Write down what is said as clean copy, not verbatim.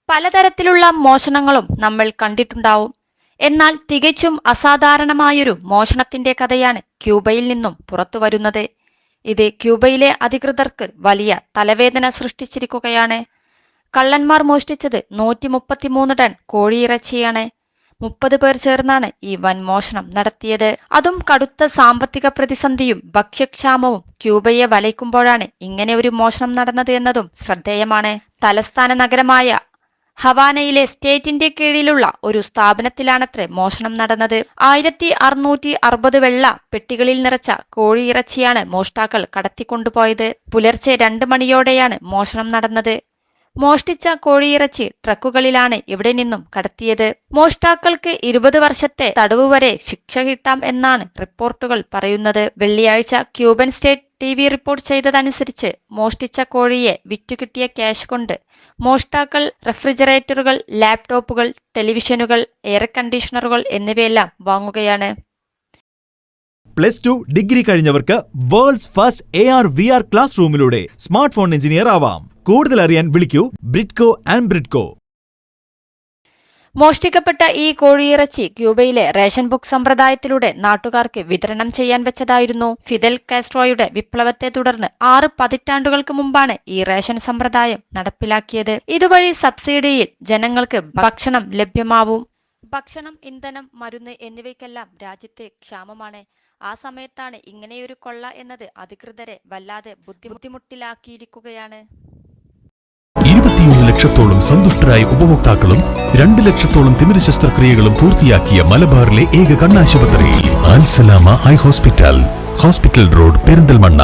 പലതരത്തിലുള്ള മോഷണങ്ങളും നമ്മൾ കണ്ടിട്ടുണ്ടാവും. എന്നാൽ തികച്ചും അസാധാരണമായൊരു മോഷണത്തിന്റെ കഥയാണ് ക്യൂബയിൽ നിന്നും പുറത്തുവരുന്നത്. ഇത് ക്യൂബയിലെ അധികൃതർക്ക് വലിയ തലവേദന സൃഷ്ടിച്ചിരിക്കുകയാണ്. കള്ളന്മാർ മോഷ്ടിച്ചത് 133 ടൺ കോഴിയിറച്ചിയാണ്. 30 പേർ ചേർന്നാണ് ഈ വൻ മോഷണം നടത്തിയത്. അതും കടുത്ത സാമ്പത്തിക പ്രതിസന്ധിയും ഭക്ഷ്യക്ഷാമവും ക്യൂബയെ വലയ്ക്കുമ്പോഴാണ് ഇങ്ങനെ ഒരു മോഷണം നടന്നത് എന്നതും ശ്രദ്ധേയമാണ്. തലസ്ഥാന നഗരമായ ഹവാനയിലെ സ്റ്റേറ്റിന്റെ കീഴിലുള്ള ഒരു സ്ഥാപനത്തിലാണത്രേ മോഷണം നടന്നത്. 1660 വെള്ള പെട്ടികളിൽ നിറച്ച കോഴിയിറച്ചിയാണ് മോഷ്ടാക്കൾ കടത്തിക്കൊണ്ടുപോയത്. പുലർച്ചെ 2 മണിയോടെയാണ് മോഷണം നടന്നത്. മോഷ്ടിച്ച കോഴിയിറച്ചി ട്രക്കുകളിലാണ് ഇവിടെ നിന്നും കടത്തിയത്. മോഷ്ടാക്കൾക്ക് 20 വർഷത്തെ തടവ് വരെ ശിക്ഷ കിട്ടാം എന്നാണ് റിപ്പോർട്ടുകൾ പറയുന്നത്. വെള്ളിയാഴ്ച ക്യൂബൻ സ്റ്റേറ്റ് TV റിപ്പോർട്ട് ചെയ്തതനുസരിച്ച് മോഷ്ടിച്ച കോഴിയെ വിറ്റുകിട്ടിയ ക്യാഷ് കൊണ്ട് മോഷ്ടാക്കൾ റെഫ്രിജറേറ്ററുകൾ, ലാപ്ടോപ്പുകൾ, ടെലിവിഷനുകൾ, എയർ കണ്ടീഷണറുകൾ എന്നിവയെല്ലാം വാങ്ങുകയാണ്. +2 ഡിഗ്രി കഴിഞ്ഞവർക്ക് വേൾഡ്സ് ഫസ്റ്റ് AR/VR ക്ലാസ് റൂമിലൂടെ സ്മാർട്ട് ഫോൺ എഞ്ചിനീയർ ആവാം. കൂടുതൽ അറിയാൻ വിളിക്കൂ ബ്രിഡ്കോ ആൻഡ് ബ്രിഡ്കോ. മോഷ്ടിക്കപ്പെട്ട ഈ കോഴിയിറച്ചി ക്യൂബയിലെ റേഷൻ ബുക്ക് സമ്പ്രദായത്തിലൂടെ നാട്ടുകാർക്ക് വിതരണം ചെയ്യാൻ വെച്ചതായിരുന്നു. ഫിദൽ കാസ്ട്രോയുടെ വിപ്ലവത്തെ തുടർന്ന് 6 പതിറ്റാണ്ടുകൾക്ക് മുമ്പാണ് ഈ റേഷൻ സമ്പ്രദായം നടപ്പിലാക്കിയത്. ഇതുവഴി സബ്സിഡിയിൽ ജനങ്ങൾക്ക് ഭക്ഷണം ലഭ്യമാവും. ഭക്ഷണം, ഇന്ധനം, മരുന്ന് എന്നിവയ്ക്കെല്ലാം രാജ്യത്ത് ക്ഷാമമാണ്. ആ സമയത്താണ് ഇങ്ങനെയൊരു കൊള്ള എന്നത് അധികൃതരെ വല്ലാതെ ബുദ്ധിമുട്ടിലാക്കിയിരിക്കുകയാണ്. 21 ലക്ഷത്തോളം സന്തുഷ്ടരായ ഉപഭോക്താക്കളും 2 ലക്ഷത്തോളം തിമിര ശസ്ത്രക്രിയകളും പൂർത്തിയാക്കിയ മലബാറിലെ ഏക കണ്ണാശുപത്രി അൽ സലാമ ഹൈ ഹോസ്പിറ്റൽ റോഡ്, പെരിന്തൽമണ്ണ.